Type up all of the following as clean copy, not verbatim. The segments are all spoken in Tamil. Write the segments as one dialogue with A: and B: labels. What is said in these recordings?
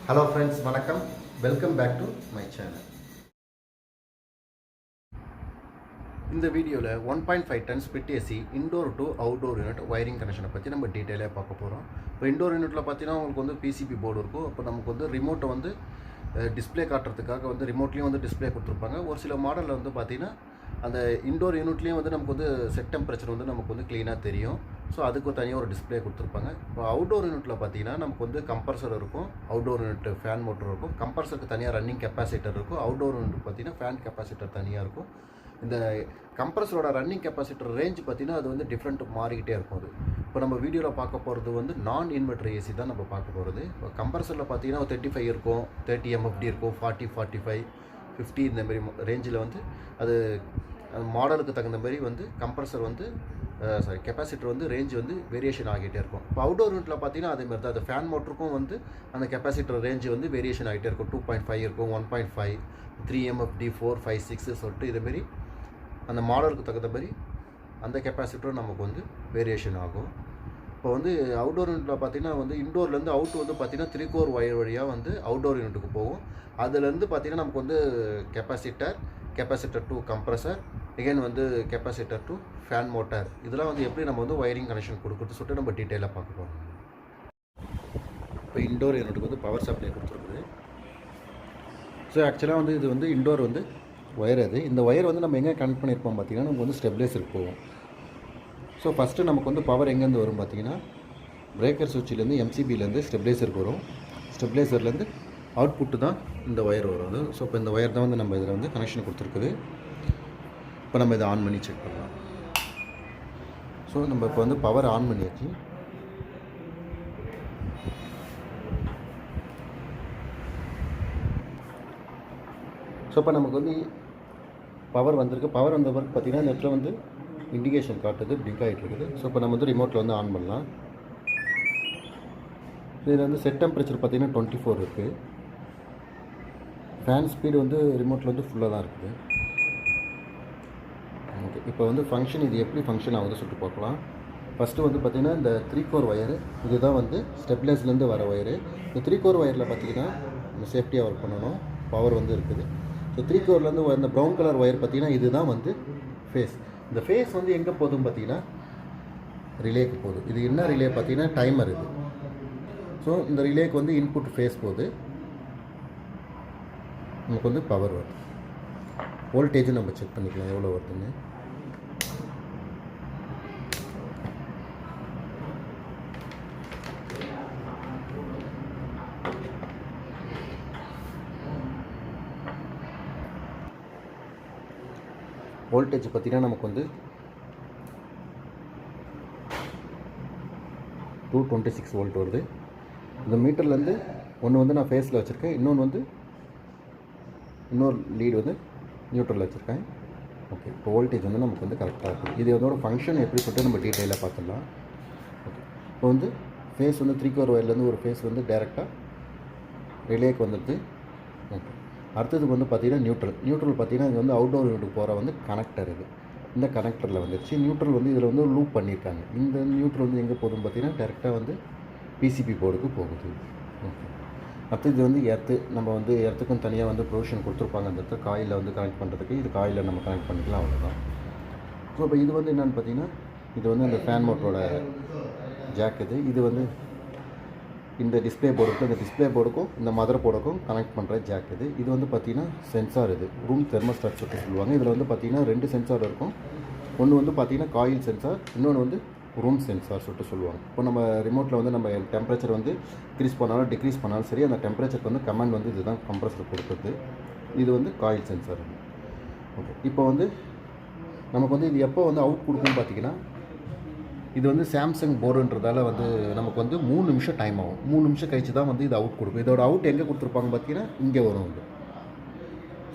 A: Hello friends, வணக்கம். Welcome back to my channel. இந்த வீடியோவில் 1.5 ton split AC indoor to outdoor unit wiring கனெக்ஷனை பற்றி நம்ம டீட்டெயிலாக பார்க்க போகிறோம். இப்போ இன்டோர் யூனிட்டில் பார்த்தீங்கன்னா உங்களுக்கு வந்து பிசிபி போர்டு இருக்கும். அப்போ நமக்கு வந்து ரிமோட்டை வந்து டிஸ்பிளே காட்டுறதுக்காக வந்து ரிமோட்லேயும் வந்து டிஸ்பிளே கொடுத்துருப்பாங்க. ஒரு சில மாடலில் வந்து பார்த்திங்கன்னா அந்த இன்டோர் யூனிட்லேயும் வந்து நமக்கு வந்து செட் டெம்பரேச்சர் வந்து நமக்கு வந்து க்ளீனாக தெரியும். ஸோ அதுக்கு தனியாக ஒரு டிஸ்பிளே கொடுத்துருப்பாங்க. இப்போ அவுட்டோர் யூனிட்டில் பார்த்தீங்கன்னா நமக்கு வந்து கம்ப்ரஸர் இருக்கும், அவுட்டோர் யூனிட் ஃபேன் மோட்டர் இருக்கும், கம்ப்ரஸருக்கு தனியாக ரன்னிங் கெப்பாசிட்டர் இருக்கும், அவுட்டோர் யூனிட் பார்த்தீங்கன்னா ஃபேன் கெப்பாசிட்டர் தனியாக இருக்கும். இந்த கம்ப்ரஸரோட ரன்னிங் கெப்பாசிட்டர் ரேஞ்ச் பார்த்தீங்கன்னா அது வந்து டிஃப்ரெண்ட் மாறிக்கிட்டே இருக்கும். அது இப்போ நம்ம வீடியோவில் பார்க்க போகிறது வந்து நான் இன்வெர்டர் ஏசி தான் நம்ம பார்க்க போகிறது. இப்போ கம்ப்ரஸரில் பார்த்தீங்கன்னா 35 இருக்கும், 30 MFD இருக்கும், 40, 45, 50 இந்த மாதிரி ரேஞ்சில் வந்து அது மாடலுக்கு தகுந்த மாதிரி வந்து கம்ப்ரஸர் வந்து கெப்பாசிட்டர் வந்து ரேஞ்ச் வந்து வேரியேஷன் ஆகிட்டே இருக்கும். இப்போ அவுட்டோர் யூனிட்டில் பார்த்தீங்கன்னா அதே மாதிரி தான் அது ஃபேன் மோட்டருக்கும் வந்து அந்த கெப்பாசிட்டர் ரேஞ்சு வந்து வேரியேஷன் ஆகிட்டே இருக்கும். 2.5 இருக்கும், 1.5, 3 MFD, 4, 5, 6 சொல்லிட்டு இதேமாரி அந்த மாடலுக்கு தகுந்த மாதிரி அந்த கெப்பாசிட்டரும் நமக்கு வந்து வேரியேஷன் ஆகும். இப்போ வந்து அவுட்டோர் யூனிட்டில் பார்த்தீங்கன்னா வந்து இன்டோர்லேருந்து அவுட் வந்து பார்த்திங்கன்னா 3 கோர் ஒயர் வழியாக வந்து அவுட்டோர் யூனிட்டுக்கு போகும். அதுலேருந்து பார்த்திங்கன்னா நமக்கு வந்து கெப்பாசிட்டர் டு கம்ப்ரஸர், எகைன் வந்து கெப்பாசிட்டர் டு ஃபேன் மோட்டார், இதெல்லாம் வந்து எப்படி நம்ம வந்து ஒயரிங் கனெக்ஷன் கொடுக்குறது சொல்லிட்டு நம்ம டீட்டெயிலாக பார்க்க போகிறோம். இப்போ இன்டோர் யூனிட்டுக்கு வந்து பவர் சப்ளை கொடுத்துருக்குது. ஸோ ஆக்சுவலாக வந்து இது வந்து இன்டோர் வந்து ஒயர். அது இந்த ஒயர் வந்து நம்ம எங்கே கனெக்ட் பண்ணியிருப்போம் பார்த்திங்கன்னா நமக்கு வந்து ஸ்டெபிலைசருக்கு போகும். ஸோ ஃபஸ்ட்டு நமக்கு வந்து பவர் எங்கேருந்து வரும் பார்த்திங்கன்னா பிரேக்கர் சுவிட்சிலேருந்து எம்சிபிலேருந்து ஸ்டெபிலைசருக்கு வரும். ஸ்டெபிலைசர்லேருந்து அவுட்புட்டு தான் இந்த ஒயர் வரும். அது ஸோ இப்போ இந்த ஒயர் தான் வந்து நம்ம இதில் வந்து கனெக்ஷன் கொடுத்துருக்குது. இப்போ நம்ம இதை ஆன் பண்ணி செக் பண்ணலாம். ஸோ நம்ம இப்போ வந்து பவர் ஆன் பண்ணியாச்சு. ஸோ இப்போ நமக்கு வந்து பவர் வந்திருக்கு. பவர் வந்த பிறகு பார்த்திங்கன்னா இந்த இடத்துல வந்து இண்டிகேஷன் காட்டுது, பிளிங்க் ஆகிட்டு இருக்குது. ஸோ இப்போ நம்ம வந்து ரிமோட்டில் வந்து ஆன் பண்ணலாம். இதில் வந்து செட் டெம்பரேச்சர் பார்த்திங்கன்னா 24 இருக்குது. ஃபேன் ஸ்பீடு வந்து ரிமோட்டில் வந்து ஃபுல்லாக தான் இருக்குது. ஓகே, இப்போ வந்து ஃபங்க்ஷன் இது எப்படி ஃபங்க்ஷன் ஆகுது சொல்லிட்டு பார்க்கலாம். ஃபஸ்ட்டு வந்து பார்த்திங்கன்னா இந்த 3 கோர் ஒயரு இதுதான் வந்து ஸ்டெபிலைஸ்லேருந்து வர ஒயரு. இந்த 3 கோர் ஒயரில் பார்த்திங்கன்னா நம்ம சேஃப்டியாக ஒர்க் பண்ணணும். பவர் வந்து இருக்குது. ஸோ 3 கோர்லேருந்து இந்த ப்ரௌன் கலர் ஒயர் பார்த்திங்கன்னா இதுதான் வந்து ஃபேஸ். இந்த ஃபேஸ் வந்து எங்கே போதும் பார்த்திங்கன்னா ரிலேக்கு போகுது. இது என்ன ரிலே பார்த்திங்கன்னா டைமர் இது. ஸோ இந்த ரிலேக்கு வந்து இன்புட் ஃபேஸ் போகுது, நமக்கு வந்து பவர் வருது. வோல்டேஜும் நம்ம செக் பண்ணிக்கலாம் எவ்வளோ வருதுன்னு. வோல்டேஜ் பார்த்திங்கன்னா நமக்கு வந்து 226 வோல்ட் வருது. இந்த மீட்டர்லேருந்து ஒன்று வந்து நான் ஃபேஸில் வச்சுருக்கேன், இன்னொரு லீடு வந்து நியூட்ரலில் வச்சுருக்கேன். ஓகே, இப்போ வோல்டேஜ் வந்து நமக்கு வந்து கரெக்டாக இருக்குது. இது அதோட ஃபங்க்ஷன் எப்படி சொல்லிட்டு நம்ம டீட்டெயிலாக பார்த்துடலாம். ஓகே, இப்போ வந்து ஃபேஸ் வந்து 3 கோர் ஒயர்லேருந்து ஒரு ஃபேஸ் வந்து டேரெக்டாக ரிலேக்கு வந்துடுது. ஓகே, அடுத்ததுக்கு வந்து பார்த்திங்கன்னா நியூட்ரல் பார்த்திங்கன்னா இது வந்து அவுட்டோர் யூனிட்டுக்கு போகிற வந்து கனெக்டர். இது இந்த கனெக்டரில் வந்துடுச்சு. நியூட்ரல் வந்து இதில் வந்து லூப் பண்ணியிருக்காங்க. இந்த நியூட்ரல் வந்து எங்கே போகுதுன்னு பார்த்திங்கன்னா டேரெக்டாக வந்து பிசிபி போர்டுக்கு போகுது. ஓகே, அடுத்து இது வந்து எர்த்து. நம்ம வந்து எர்த்துக்கும் தனியாக வந்து ப்ரொவிஷன் கொடுத்துருப்பாங்க. அந்த இடத்துல காயிலில் வந்து கனெக்ட் பண்ணுறதுக்கு இது காயிலில் நம்ம கனெக்ட் பண்ணிக்கலாம், அவ்வளோதான். ஸோ இப்போ இது வந்து என்னென்னு பார்த்தீங்கன்னா இது வந்து இந்த ஃபேன் மோட்டரோட ஜாக். இது வந்து இந்த டிஸ்பிளே போர்டுக்கும் இந்த டிஸ்பிளே போர்டுக்கும் இந்த மதர் போர்டுக்கும் கனெக்ட் பண்ணுற ஜாக். இது வந்து பார்த்திங்கன்னா சென்சார். இது ரூம் தெர்மோஸ்டாட் சொல்லுவாங்க. இதில் வந்து பார்த்திங்கன்னா 2 சென்சார் இருக்கும். ஒன்று வந்து பார்த்திங்கன்னா காயில் சென்சார், இன்னொன்று வந்து ரூம் சென்சார் சொல்லுவாங்க. இப்போ நம்ம ரிமோட்டில் வந்து நம்ம டெம்பரேச்சர் வந்து இன்க்ரீஸ் பண்ணாலும் டிக்ரீஸ் பண்ணாலும் சரி, அந்த டெம்பரேச்சருக்கு வந்து கமாண்ட் வந்து இதுதான் கம்ப்ரஸர் கொடுக்குறது. இது வந்து காயில் சென்சார். ஓகே, இப்போ வந்து நமக்கு வந்து இது எப்போ வந்து அவுட் கொடுக்குன்னு பார்த்திங்கன்னா இது வந்து சாம்சங் போர்டுன்றதால வந்து நமக்கு வந்து 3 நிமிஷம் டைம் ஆகும். 3 நிமிஷம் கழிச்சு தான் வந்து இது அவுட் கொடுக்கும். இதோட அவுட் எங்கே கொடுத்துருப்பாங்க பார்த்திங்கன்னா இங்கே வரும் வந்து.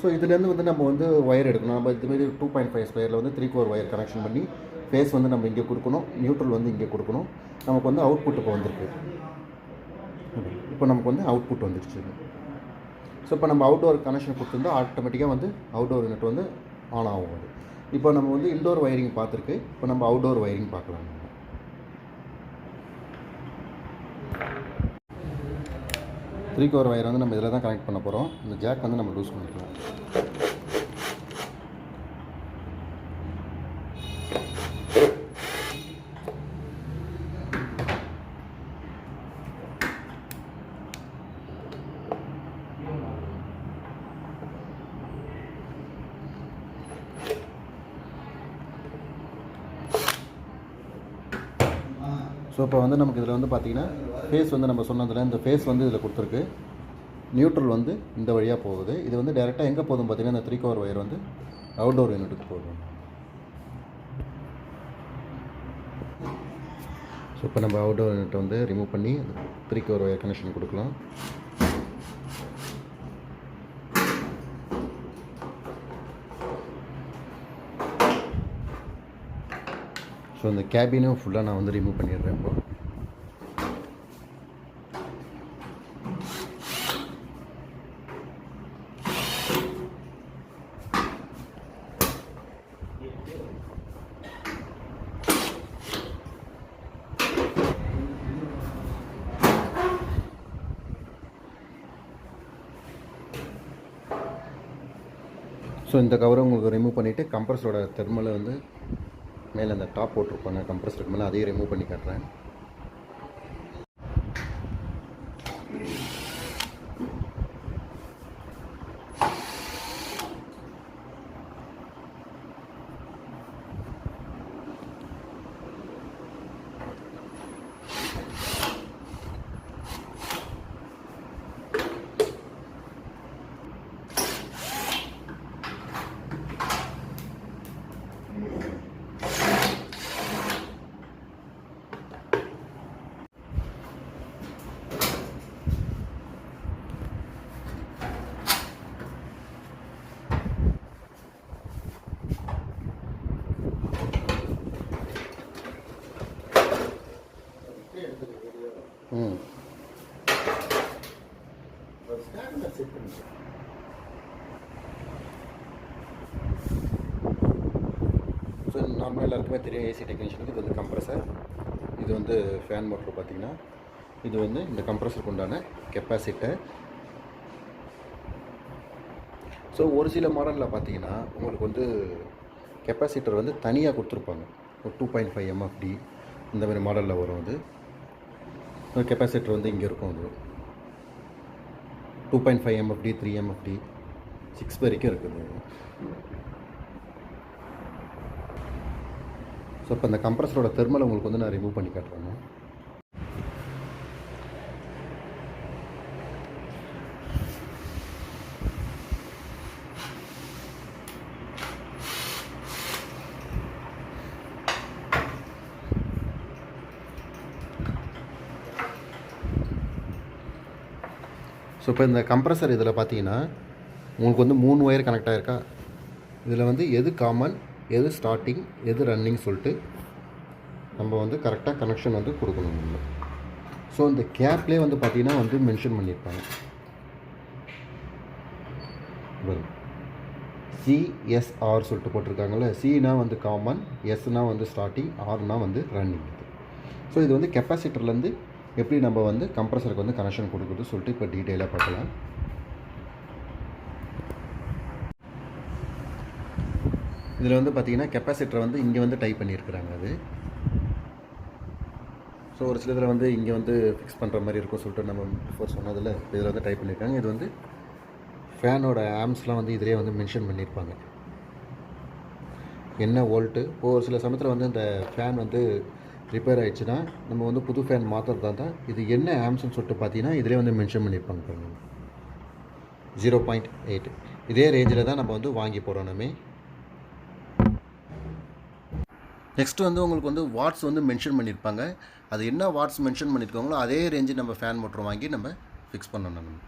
A: ஸோ இதுலேருந்து வந்து நம்ம வந்து ஒயர் எடுக்கணும். நம்ம இதுமாரி 2.5 ஸ்கொயரில் வந்து 3 கோர் ஒயர் கனெக்ஷன் பண்ணி ஃபேஸ் வந்து நம்ம இங்கே கொடுக்கணும், நியூட்ரல் வந்து இங்கே கொடுக்கணும். நமக்கு வந்து அவுட்புட் இப்போ வந்திருக்கு. இப்போ நமக்கு வந்து அவுட்புட் வந்துடுச்சு. ஸோ இப்போ நம்ம அவுட்டோர் கனெக்ஷன் கொடுத்துருந்தா ஆட்டோமேட்டிக்காக வந்து அவுட்டோர் யூனிட் வந்து ஆன் ஆகும். இப்போ நம்ம வந்து இன்டோர் ஒயரிங் பார்த்துருக்கு. இப்போ நம்ம அவுட்டோர் ஒயரிங் பார்க்கலாம். 3 கோர் வயர் வந்து நம்ம இதில் தான் கனெக்ட் பண்ண போகிறோம். இந்த ஜாக் வந்து நம்ம லூஸ் பண்ணிக்கலாம். ஸோ இப்போ வந்து நமக்கு இதில் வந்து பார்த்திங்கன்னா ஃபேஸ் வந்து நம்ம சொன்னதில் இந்த ஃபேஸ் வந்து இதில் கொடுத்துருக்கு. நியூட்ரல் வந்து இந்த வழியாக போகுது. இது வந்து டேரெக்டாக எங்கே போதும் பார்த்திங்கன்னா இந்த 3 கோர் வயர் வந்து அவுட்டோர் யூனிட்டுக்கு போகும். ஸோ இப்போ நம்ம அவுட்டோர் யூனிட்டை வந்து ரிமூவ் பண்ணி 3 கோர் வயர் கனெக்ஷன் கொடுக்கலாம். ஸோ இந்த கேபினும் ஃபுல்லாக நான் வந்து ரிமூவ் பண்ணிடுறேன். இப்போ இந்த கவரை உங்களுக்கு ரிமூவ் பண்ணிவிட்டு கம்ப்ரஸரோட தெர்மலை வந்து மேலே அந்த டாப் போட்டிருப்பாங்க கம்ப்ரஸருக்கு மேலே, அதையும் ரிமூவ் பண்ணி காட்டுறேன். ஸோ நார்மலாக எல்லாருக்குமே தெரியும் ஏசி டெக்னீஷியனுக்கு இது வந்து கம்ப்ரஸர், இது வந்து ஃபேன் மோட்டர். பார்த்திங்கன்னா இது வந்து இந்த கம்ப்ரஸருக்கு உண்டான கெப்பாசிட்டர். ஸோ ஒரு சில மாடலில் பார்த்திங்கன்னா உங்களுக்கு வந்து கெப்பாசிட்டர் வந்து தனியாக கொடுத்துருப்பாங்க. ஒரு 2.5 MFD இந்த மாதிரி மாடலில் வரும். அது கெப்பாசிட்டர் வந்து இங்கே இருக்கும். அது 2.5 MFD 3 MFD 6 வரைக்கும் இருக்குது. ஸோ இப்போ இந்த கம்ப்ரஸரோட தெர்மலை உங்களுக்கு வந்து நான் ரிமூவ் பண்ணி காட்டுறேன். ஸோ இப்போ இந்த கம்ப்ரஸர் இதில் பார்த்தீங்கன்னா உங்களுக்கு வந்து 3 ஒயர் கனெக்ட் ஆகிருக்கா. இதில் வந்து எது காமன், எது ஸ்டார்டிங், எது ரன்னிங் சொல்லிட்டு நம்ம வந்து கரெக்டாக கனெக்ஷன் வந்து கொடுக்கணும் நம்ம. ஸோ இந்த கேப்லேயே வந்து பார்த்திங்கன்னா வந்து மென்ஷன் பண்ணியிருப்பாங்க. சிஎஸ்ஆர் சொல்லிட்டு போட்டிருக்காங்கல்ல. சினா வந்து காமன், எஸ்னா வந்து ஸ்டார்டிங், ஆர்னா வந்து ரன்னிங். ஸோ இது வந்து கெப்பாசிட்டர்லேருந்து எப்படி நம்ம வந்து கம்ப்ரஸருக்கு வந்து கனெக்ஷன் கொடுக்குறது சொல்லிட்டு இப்போ டீட்டெயிலாக பார்க்கலாம். இதில் வந்து பார்த்திங்கன்னா கெப்பாசிட்டரை வந்து இங்கே வந்து டைப் பண்ணியிருக்கிறாங்க. அது ஸோ ஒரு சில இதில் வந்து இங்கே வந்து ஃபிக்ஸ் பண்ணுற மாதிரி இருக்கும் சொல்லிட்டு நம்ம பிஃபோர் சொன்னதில் இதில் வந்து டைப் பண்ணியிருக்காங்க. இது வந்து ஃபேனோட ஆம்ஸ்லாம் வந்து இதிலே வந்து மென்ஷன் பண்ணியிருப்பாங்க. என்ன வோல்ட்டு. ஒரு சில சமயத்தில் வந்து இந்த ஃபேன் வந்து ரிப்பேர் ஆகிடுச்சுன்னா நம்ம வந்து புது ஃபேன் மாற்றுறதா தான் இது என்ன ஆம்ஸ்ன்னு சொல்லிட்டு பார்த்தீங்கன்னா இதிலே வந்து மென்ஷன் பண்ணியிருப்பாங்க பாருங்கள். 0.8 இதே ரேஞ்சில் தான் நம்ம வந்து வாங்கி போகிறோமே. நெக்ஸ்ட்டு வந்து உங்களுக்கு வந்து வாட்ஸ் வந்து மென்ஷன் பண்ணியிருப்பாங்க. அது என்ன வாட்ஸ் மென்ஷன் பண்ணியிருக்காங்களோ அதே ரேஞ்சு நம்ம ஃபேன் மோட்டர் வாங்கி நம்ம ஃபிக்ஸ் பண்ணணும். நம்ம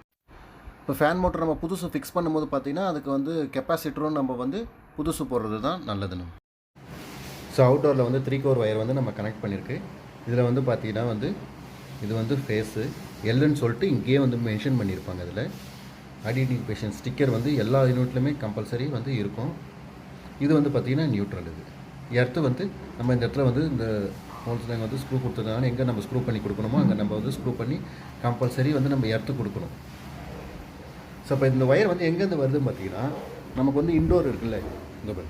A: இப்போ ஃபேன் மோட்டர் நம்ம புதுசு ஃபிக்ஸ் பண்ணும்போது பார்த்திங்கன்னா அதுக்கு வந்து கெப்பாசிட்டரும் நம்ம வந்து புதுசு போடுறது தான் நல்லது. நம்ம ஸோ அவுட்டோரில் வந்து 3 கோர் ஒயர் வந்து நம்ம கனெக்ட் பண்ணியிருக்கு. இதில் வந்து பார்த்திங்கன்னா வந்து இது வந்து ஃபேஸு எல்லுன்னு சொல்லிட்டு இங்கேயே வந்து மென்ஷன் பண்ணியிருப்பாங்க. இதில் ஐடென்டிஃபிகேஷன் ஸ்டிக்கர் வந்து எல்லா யூனிட்லையுமே கம்பல்சரி வந்து இருக்கும். இது வந்து பார்த்திங்கன்னா நியூட்ரல். இது எர்த்து வந்து நம்ம இந்த இடத்துல வந்து இந்த ஹோல்ஸில் இங்கே வந்து ஸ்க்ரூ கொடுத்ததுனால எங்கே நம்ம ஸ்க்ரூ பண்ணி கொடுக்கணுமோ அங்கே நம்ம வந்து ஸ்க்ரூ பண்ணி கம்பல்சரி வந்து நம்ம எர்த்து கொடுக்கணும். ஸோ இப்போ இந்த ஒயர் வந்து எங்கேருந்து வருதுன்னு பார்த்தீங்கன்னா நமக்கு வந்து இன்டோர் இருக்குல்ல, இந்த பாரு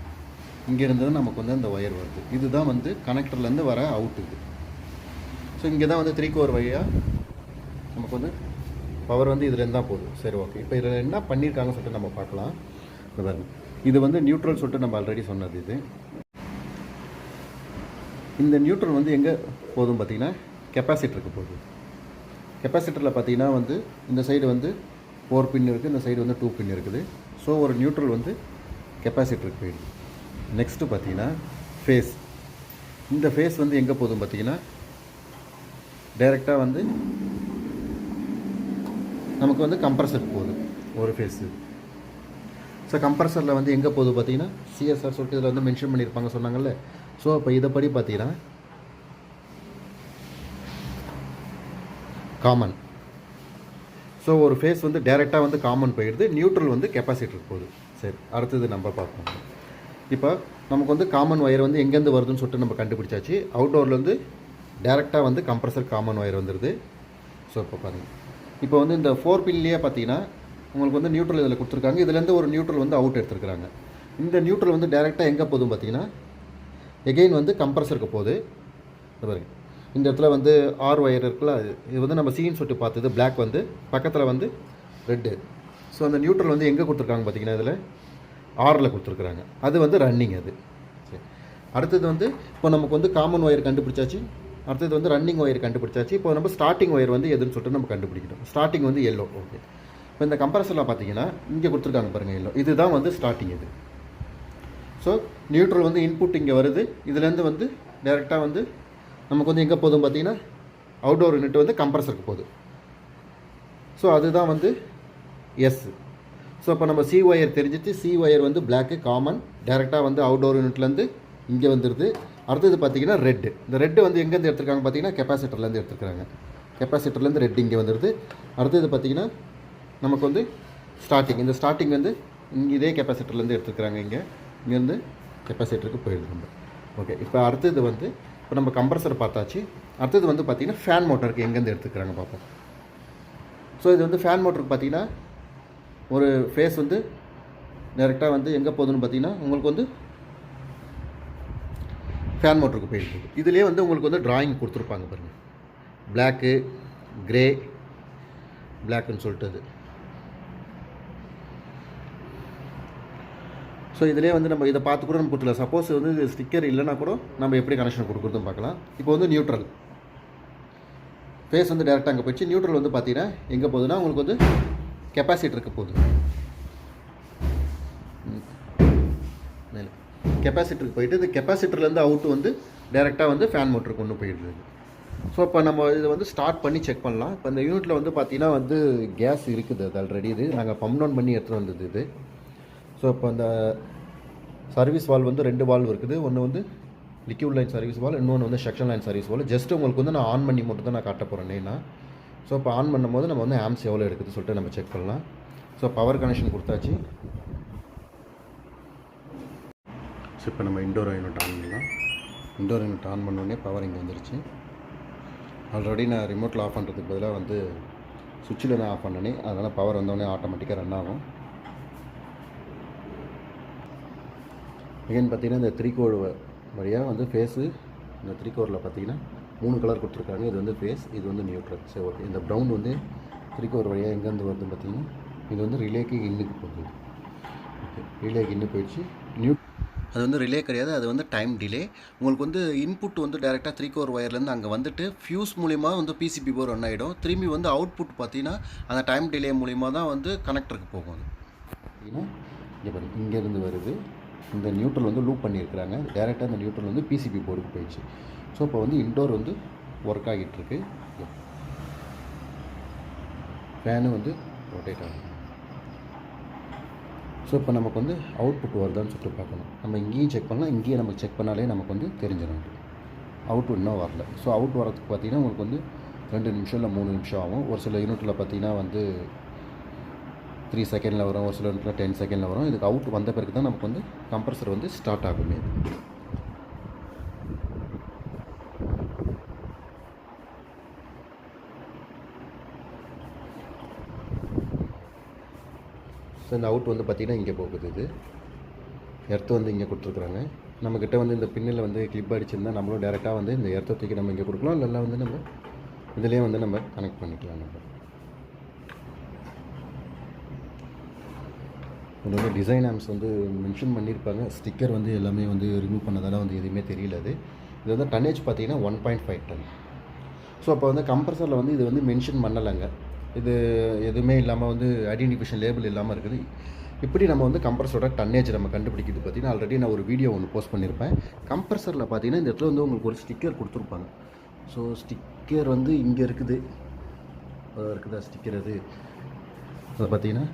A: இங்கேருந்து தான் நமக்கு வந்து அந்த ஒயர் வருது. இதுதான் வந்து கனெக்டர்லேருந்து வர அவுட் இது. ஸோ இங்கே தான் வந்து 3 கோர் வழியாக நமக்கு வந்து பவர் வந்து இதுலேருந்து தான் போகுது. சரி, ஓகே. இப்போ இதில் என்ன பண்ணியிருக்காங்கன்னு சொல்லிட்டு நம்ம பார்க்கலாம். இந்த பாருங்க, இது வந்து நியூட்ரல் சொல்லிட்டு நம்ம ஆல்ரெடி சொன்னது. இது இந்த நியூட்ரல் வந்து எங்கே போதும் பார்த்தீங்கன்னா கெப்பாசிட்டருக்கு போகுது. கெப்பாசிட்டரில் பார்த்தீங்கன்னா வந்து இந்த சைடு வந்து 4 பின் இருக்குது, இந்த சைடு வந்து 2 பின் இருக்குது. ஸோ ஒரு நியூட்ரல் வந்து கெப்பாசிட்டருக்கு போயிடுது. நெக்ஸ்ட்டு பார்த்தீங்கன்னா ஃபேஸ். இந்த ஃபேஸ் வந்து எங்கே போதும் பார்த்தீங்கன்னா டைரெக்டாக வந்து நமக்கு வந்து கம்ப்ரஸருக்கு போகுது ஒரு ஃபேஸு. ஸோ கம்ப்ரஸரில் வந்து எங்கே போகுது பார்த்தீங்கன்னா சிஎஸ்ஆர் சொல்லிட்டு இதில் வந்து மென்ஷன் பண்ணியிருப்பாங்க சொன்னாங்கல்ல. ஸோ இப்போ இதைப்படி பார்த்தீங்கன்னா காமன். ஸோ ஒரு ஃபேஸ் வந்து டைரெக்டாக வந்து காமன் போயிடுது, நியூட்ரல் வந்து கெப்பாசிட்டருக்கு போகுது. சரி, அடுத்தது நம்ம பார்ப்போம். இப்போ நமக்கு வந்து காமன் ஒயர் வந்து எங்கேருந்து வருதுன்னு சொல்லிட்டு நம்ம கண்டுபிடிச்சாச்சு. அவுட்டோர்லேருந்து டைரெக்டாக வந்து கம்ப்ரஸர் காமன் ஒயர் வந்துடுது. ஸோ இப்போ பாருங்கள், இப்போ வந்து இந்த 4 பின்லேயே பார்த்தீங்கன்னா உங்களுக்கு வந்து நியூட்ரல் இதில் கொடுத்துருக்காங்க. இதுலேருந்து ஒரு நியூட்ரல் வந்து அவுட் எடுத்துருக்குறாங்க. இந்த நியூட்ரல் வந்து டைரெக்டாக எங்கே போதும் பார்த்தீங்கன்னா எகெயின் வந்து கம்ப்ரஸருக்கு போகுது. பாருங்க, இந்த இடத்துல வந்து ஆர் ஒயர் இருக்குல்ல, இது வந்து நம்ம சீன் சொல்லிட்டு பார்த்தது பிளாக் வந்து பக்கத்தில் வந்து ரெட்டு. ஸோ அந்த நியூட்ரல் வந்து எங்கே கொடுத்துருக்காங்க பார்த்தீங்கன்னா இதில் ஆரில் கொடுத்துருக்குறாங்க. அது வந்து ரன்னிங். அது சரி. அடுத்தது வந்து இப்போ நமக்கு வந்து காமன் ஒயர் கண்டுபிடிச்சாச்சு. அடுத்தது வந்து ரன்னிங் ஒயர் கண்டுபிடிச்சாச்சு. இப்போ நம்ம ஸ்டார்டிங் ஒயர் வந்து எதுன்னு சொல்லிட்டு நம்ம கண்டுபிடிக்கணும். ஸ்டார்டிங் வந்து எல்லோ. ஓகே. இப்போ இந்த கம்ப்ரஸரில் பார்த்தீங்கன்னா இங்கே கொடுத்துருக்காங்க பாருங்கள் எல்லோ. இதுதான் வந்து ஸ்டார்டிங். இது ஸோ நியூட்ரல் வந்து இன்புட் இங்கே வருது. இதுலேருந்து வந்து டைரெக்டாக வந்து நமக்கு வந்து எங்கே போதும் பார்த்தீங்கன்னா அவுட்டோர் யூனிட் வந்து கம்ப்ரஸருக்கு போகுது. ஸோ அதுதான் வந்து எஸ். ஸோ இப்போ நம்ம சி ஒயர் தெரிஞ்சிச்சு. சி ஒயர் வந்து பிளாக்கு காமன், டைரெக்டாக வந்து அவுட்டோர் யூனிட்லேருந்து இங்கே வந்துடுது. அடுத்தது பார்த்தீங்கன்னா ரெட்டு. இந்த ரெட்டு வந்து எங்கேருந்து எடுத்துருக்காங்க பார்த்தீங்கன்னா கெப்பாசிட்டர்லேருந்து எடுத்துருக்காங்க. கெப்பாசிட்டர்லேருந்து ரெட்டு இங்கே வந்துடுது. அடுத்தது பார்த்தீங்கன்னா நமக்கு வந்து ஸ்டார்டிங். இந்த ஸ்டார்டிங் வந்து இங்கே இதே கெப்பாசிட்டர்லேருந்து எடுத்துருக்குறாங்க. இங்கேருந்து கெப்பாசிட்டருக்கு போயிடுது நம்ம. ஓகே. இப்போ அடுத்தது வந்து இப்போ நம்ம கம்ப்ரஸர் பார்த்தாச்சு. அடுத்தது வந்து பார்த்திங்கன்னா ஃபேன் மோட்டருக்கு எங்கேருந்து எடுத்துக்கிறாங்க பார்ப்போம். ஸோ இது வந்து ஃபேன் மோட்டருக்கு பார்த்திங்கன்னா ஒரு ஃபேஸ் வந்து டைரெக்டாக வந்து எங்கே போகுதுன்னு பார்த்தீங்கன்னா உங்களுக்கு வந்து ஃபேன் மோட்டருக்கு போயிடுது. இதுலேயே வந்து உங்களுக்கு வந்து ட்ராயிங் கொடுத்துருப்பாங்க பாருங்கள், பிளாக்கு, கிரே, பிளாக்குன்னு சொல்லிட்டு. ஸோ இதிலே வந்து நம்ம இதை பார்த்து கூட நம்ம கொடுத்துக்கலாம். சப்போஸ் வந்து இது ஸ்டிக்கர் இல்லைனா கூட நம்ம எப்படி கனெக்ஷன் கொடுக்குறதுன்னு பார்க்கலாம். இப்போ வந்து நியூட்ரல் ஃபேஸ் வந்து டேரெக்டாக அங்கே போயிடுச்சு. நியூட்ரல் வந்து பார்த்தீங்கன்னா எங்கே போகுதுன்னா உங்களுக்கு வந்து கெப்பாசிட்டருக்கு போகுது. கெப்பாசிட்டருக்கு போயிட்டு இந்த கெப்பாசிட்டர்லேருந்து அவுட்டு வந்து டேரெக்டாக வந்து ஃபேன் மோட்டருக்கு ஒன்று போயிடுது. ஸோ இப்போ நம்ம இதை வந்து ஸ்டார்ட் பண்ணி செக் பண்ணலாம். இப்போ இந்த யூனிட்டில் வந்து பார்த்தீங்கன்னா வந்து கேஸ் இருக்குது. அது ஆல்ரெடி இது நாங்கள் பம்ப் டவுன் பண்ணி எடுத்துகிட்டு வந்தது இது. ஸோ இப்போ அந்த சர்வீஸ் வால்வ் வந்து 2 வால்வ் இருக்குது. ஒன்று வந்து லிக்யூட் லைன் சர்வீஸ் வால்வ், இன்னொன்று வந்து section line service valve. Just உங்களுக்கு வந்து நான் ஆன் பண்ணி மட்டும் தான் நான் காட்ட போகிறேன் நேனா. ஸோ இப்போ ஆன் பண்ணும்போது நம்ம வந்து ஆம்ஸ் எவ்வளோ எடுக்குது சொல்லிட்டு நம்ம செக் பண்ணலாம். ஸோ பவர் கனெக்ஷன் கொடுத்தாச்சு. ஸோ இப்போ நம்ம இன்டோர் யூனிட் ஆன் பண்ணலாம். இன்டோர் யூனிட் ஆன் பண்ணோடனே பவர் இங்கே வந்துருச்சு. ஆல்ரெடி நான் ரிமோட்டில் ஆஃப் பண்ணுறதுக்கு பதிலாக வந்து சுவிட்சில் தான் ஆஃப் பண்ணனே, அதனால் பவர் வந்தோடனே ஆட்டோமேட்டிக்காக ரன் ஆகும். அகைன் பார்த்தீங்கன்னா இந்த 3 கோர் வழியாக வந்து ஃபேஸு, இந்த 3 கோரில் பார்த்தீங்கன்னா 3 கலர் கொடுத்துருக்காங்க. இது வந்து ஃபேஸ், இது வந்து நியூட்ரல். சரி, ஓகே. இந்த ப்ரௌன் வந்து 3 கோர் வழியாக எங்கேருந்து வருதுன்னு பார்த்தீங்கன்னா இது வந்து ரிலேக்கு இன்னுக்கு போகுது. ஓகே, ரிலேக்கு இன்னும் போயிடுச்சு. அது வந்து ரிலே கிடையாது, அது வந்து டைம் டிலே. உங்களுக்கு வந்து இன்புட் வந்து டேரெக்டாக 3 கோர் ஒயர்லேருந்து அங்கே வந்துட்டு ஃபியூஸ் மூலிமா வந்து பிசிபி போர் ரன் ஆகிடும். திரும்பி வந்து அவுட்புட் பார்த்தீங்கன்னா அந்த டைம் டிலே மூலிமா தான் வந்து கனெக்டருக்கு போகும். அது பார்த்தீங்கன்னா இங்கே பாருங்க, இங்கேருந்து வருது. இந்த நியூட்ரல் வந்து லூப் பண்ணியிருக்கிறாங்க. டேரெக்டாக இந்த நியூட்ரல் வந்து பிசிபி போர்டுக்கு போயிடுச்சு. ஸோ இப்போ வந்து இன்டோர் வந்து ஒர்க் ஆகிட்டுருக்கு. ஃபேனு வந்து ரொட்டேட் ஆகும். ஸோ இப்போ நமக்கு வந்து அவுட்புட் வருதான்னு சொல்லிட்டு பார்க்கணும். நம்ம இங்கேயும் செக் பண்ணலாம், இங்கேயும் நம்ம செக் பண்ணாலே நமக்கு வந்து தெரிஞ்சிடும். அவுட்புட் இன்னும் வரல. ஸோ அவுட் வரதுக்கு பார்த்தீங்கன்னா உங்களுக்கு வந்து 2 நிமிஷம் இல்லை 3 நிமிஷம் ஆகும். ஒரு சில யூனிட்டில் பார்த்தீங்கன்னா வந்து 3 செகண்டில் வரும், ஒரு சில யூனிட்டில் 10 செகண்டில் வரும். இதுக்கு அவுட் வந்த பிறகு தான் நமக்கு வந்து கம்ப்ரஸர் வந்து ஸ்டார்ட் ஆகுமே. ஸோ இந்த அவுட் வந்து பார்த்திங்கன்னா இங்கே போகுது. இது எர்த்து வந்து இங்கே கொடுத்துருக்குறாங்க. நம்மக்கிட்ட வந்து இந்த பின்னில் வந்து கிளிப் அடிச்சிருந்தால் நம்மளும் டேரெக்டாக வந்து இந்த எர்த்தை தூக்கி நம்ம இங்கே கொடுக்கலாம், இல்லைன்னா வந்து நம்ம இதிலே வந்து நம்ம கனெக்ட் பண்ணிக்கலாம். நம்ம இது வந்து டிசைன் ஆம்ஸ் வந்து மென்ஷன் பண்ணியிருப்பாங்க. ஸ்டிக்கர் வந்து எல்லாமே வந்து ரிமூவ் பண்ணதால் வந்து எதுவுமே தெரியல. இது வந்து டன்னேஜ் பார்த்திங்கன்னா 1.5 டன். ஸோ அப்போ வந்து கம்ப்ரஸரில் வந்து இது வந்து மென்ஷன் பண்ணலைங்க. இது எதுவுமே இல்லாமல் வந்து ஐடென்டிஃபிகேஷன் லேபிள் இல்லாமல் இருக்குது. இப்படி நம்ம வந்து கம்ப்ரஸரோட டன்னேஜ் நம்ம கண்டுபிடிக்கிறது பார்த்திங்கன்னா ஆல்ரெடி நான் ஒரு வீடியோ ஒன்று போஸ்ட் பண்ணியிருப்பேன். கம்ப்ரஸரில் பார்த்திங்கன்னா இந்த இடத்துல வந்து உங்களுக்கு ஒரு ஸ்டிக்கர் கொடுத்துருப்பாங்க. ஸோ ஸ்டிக்கர் வந்து இங்கே இருக்குதா ஸ்டிக்கர்? அது பார்த்திங்கன்னா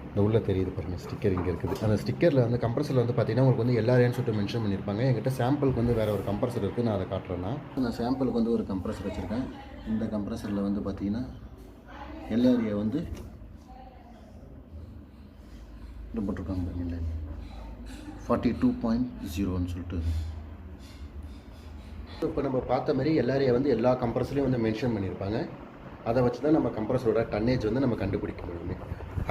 A: இந்த உள்ளே தெரியுது பாருங்கள், ஸ்டிக்கர் இங்கே இருக்குது. அந்த ஸ்டிக்கரில் வந்து கம்ப்ரஸரில் வந்து பார்த்திங்கன்னா உங்களுக்கு வந்து எல்லாரையும் சொல்லிட்டு மென்ஷன் பண்ணியிருப்பாங்க. என்கிட்ட சாம்பிளுக்கு வந்து வேறு ஒரு கம்ப்ரஸர் இருக்குது, நான் அதை காட்டுறேன்னா. நான் சாம்பிளுக்கு வந்து ஒரு கம்ப்ரஸர் வச்சுருக்கேன். இந்த கம்ப்ரஸரில் வந்து பார்த்திங்கன்னா எல்லாரையும் வந்து இது போட்டிருக்காங்க இல்லை 42.0ன்னு சொல்லிட்டு. இப்போ நம்ம பார்த்த மாதிரி எல்லாரையும் வந்து எல்லா கம்ப்ரஸர்லையும் வந்து மென்ஷன் பண்ணியிருப்பாங்க. அதை வச்சு தான் நம்ம கம்ப்ரஸரோட டன்னேஜ் வந்து நம்ம கண்டுபிடிக்க முடியுமே.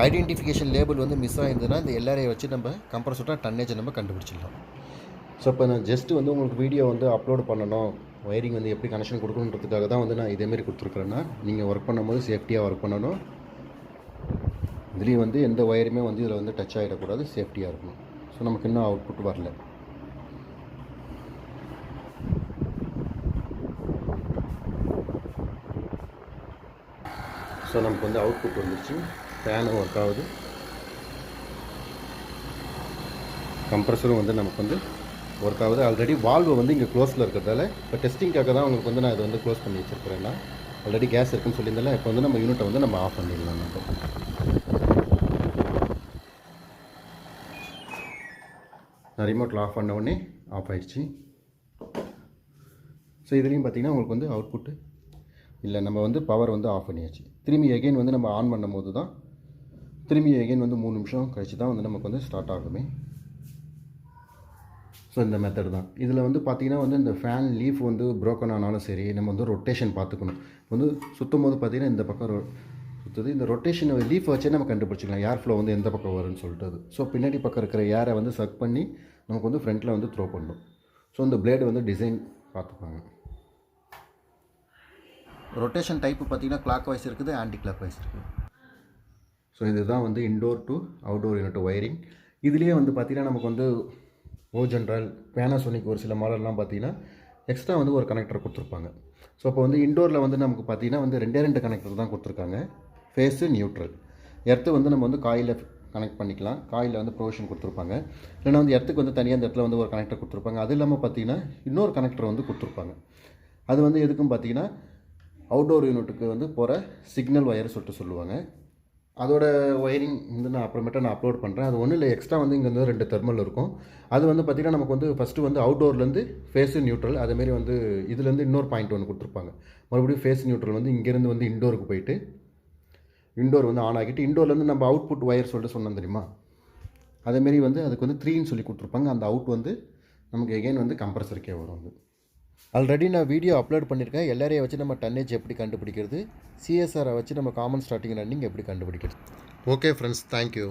A: ஐடென்டிஃபிகேஷன் லேபிள் வந்து மிஸ் ஆகிருந்ததுன்னா இந்த எல்லாரையும் வச்சு நம்ம கம்ப்ரஸரோட டன்னேஜை நம்ம கண்டுபிடிச்சிடலாம். ஸோ இப்போ நான் ஜஸ்ட்டு வந்து உங்களுக்கு வீடியோ வந்து அப்லோட் பண்ணணும், ஒயரிங் வந்து எப்படி கனெக்ஷன் கொடுக்கணுன்றதுக்காக தான் வந்து நான் இதேமாரி கொடுத்துருக்குறேன்னா, நீங்கள் ஒர்க் பண்ணும்போது சேஃப்டியாக ஒர்க் பண்ணணும். இதுலேயும் வந்து எந்த ஒயருமே வந்து இதில் வந்து டச் ஆகிடக்கூடாது, சேஃப்டியாக இருக்கணும். ஸோ நமக்கு இன்னும் அவுட்புட் வரல. ஸோ நமக்கு வந்து அவுட்புட் வந்துருச்சு. ஃபேனும் ஒர்க் ஆகுது, கம்ப்ரஸரும் வந்து நமக்கு வந்து ஒர்க் ஆகுது. ஆல்ரெடி வால்வு வந்து இங்கே க்ளோஸில் இருக்கிறதால இப்போ டெஸ்டிங்காக தான் உங்களுக்கு வந்து நான் இதை வந்து க்ளோஸ் பண்ணி வச்சுருக்கிறேன்னா, ஆல்ரெடி கேஸ் இருக்குன்னு சொல்லியிருந்தால இப்போ வந்து நம்ம யூனிட்டை வந்து நம்ம ஆஃப் பண்ணிடலாம். நான் ரிமோட்டில் ஆஃப் பண்ண உடனே ஆஃப் ஆகிடுச்சு. ஸோ இதுலேயும் பார்த்திங்கன்னா உங்களுக்கு வந்து அவுட்புட்டு இல்லை, நம்ம வந்து பவர் வந்து ஆஃப் பண்ணியாச்சு. திரும்பி எகெயின் வந்து நம்ம ஆன் பண்ணும் போது தான் திரும்பி எகெயின் வந்து 3 நிமிஷம் கழிச்சு தான் வந்து நமக்கு வந்து ஸ்டார்ட் ஆகுமே. ஸோ இந்த மெத்தட் தான். இதில் வந்து பார்த்திங்கன்னா வந்து இந்த ஃபேன் லீஃப் வந்து ப்ரோக்கன் ஆனாலும் சரி, நம்ம வந்து ரொட்டேஷன் பார்த்துக்கணும். வந்து சுற்றும் போது பார்த்திங்கன்னா இந்த பக்கம் சுற்றுது. இந்த ரொட்டேஷன் லீஃப் வச்சே நம்ம கண்டுபிடிச்சிக்கலாம் ஏர் ஃப்ளோ வந்து எந்த பக்கம் வரும்னு சொல்லிட்டு. அது ஸோ பின்னாடி பக்கம் இருக்கிற ஏரை வந்து சக் பண்ணி நமக்கு வந்து ஃப்ரண்ட்டில் வந்து த்ரோ பண்ணும். ஸோ இந்த பிளேடு வந்து டிசைன் பார்த்துப்பாங்க. ரொட்டேஷன் டைப்பு பார்த்திங்கன்னா கிளாக் வைஸ் இருக்குது, ஆன்டி கிளாக் வைஸ் இருக்குது. ஸோ இதுதான் வந்து indoor to outdoor unit wiring. இதுலேயே வந்து பார்த்திங்கன்னா நமக்கு வந்து ஜென்ரல் பேனாசோனிக் ஒரு சில மாடல்லாம் பார்த்திங்கன்னா எக்ஸ்ட்ரா வந்து ஒரு கனெக்டர் கொடுத்துருப்பாங்க. ஸோ அப்போ வந்து இன்டோரில் வந்து நமக்கு பார்த்திங்கன்னா வந்து 2 கனெக்டர் தான் கொடுத்துருக்காங்க, ஃபேஸு நியூட்ரல். எர்த்து வந்து நம்ம வந்து காயில் கனெக்ட் பண்ணிக்கலாம், காயில் வந்து ப்ரொவிஷன் கொடுத்துருப்பாங்க. இல்லைனா வந்து எர்த்துக்கு வந்து தனியாக அந்த இடத்துல வந்து ஒரு கனெக்டர் கொடுத்துருப்பாங்க. அது இல்லாமல் பார்த்திங்கன்னா இன்னொரு கனெக்டர் வந்து கொடுத்துருப்பாங்க. அது வந்து எதுக்கும் பார்த்திங்கன்னா அவுட்டோர் யூனிட்டுக்கு வந்து போகிற சிக்னல் ஒயர் சொல்லுவாங்க. அதோட ஒயரிங் வந்து நான் அப்புறமேட்டா நான் அப்லோட் பண்ணுறேன். அது ஒன்றும் இல்லை, எக்ஸ்ட்ரா வந்து இங்கே வந்து 2 தெர்மல் இருக்கும். அது வந்து பார்த்திங்கன்னா நமக்கு வந்து ஃபஸ்ட்டு வந்து அவுட்டோர்லேருந்து ஃபேஸு நியூட்ரல், அதேமாரி வந்து இதுலேருந்து இன்னொரு பாயிண்ட் ஒன்று கொடுத்துருப்பாங்க. மறுபடியும் ஃபேஸ் நியூட்ரல் வந்து இங்கேருந்து வந்து இண்டோருக்கு போயிட்டு இண்டோர் வந்து ஆன் ஆகிட்டு இண்டோர்லேருந்து நம்ம அவுட்புட் ஒயர் சொல்லிட்டு சொன்னோம் தெரியுமா, அதேமாரி வந்து அதுக்கு வந்து 3ன்னு சொல்லி கொடுத்துருப்பாங்க. அந்த அவுட் வந்து நமக்கு எகெயின் வந்து கம்ப்ரஸருக்கே வரும். வந்து ஆல்ரெடி நான் வீடியோ அப்லோட் பண்ணியிருக்கேன். எல்லாரையும் வச்சு நம்ம டன்னேஜ் எப்படி கண்டுபிடிக்கிறது, சிஎஸ்ஆரை வச்சு நம்ம காமன் ஸ்டார்டிங் ரன்னிங் எப்படி கண்டுபிடிக்கிறது. Okay friends, thank you.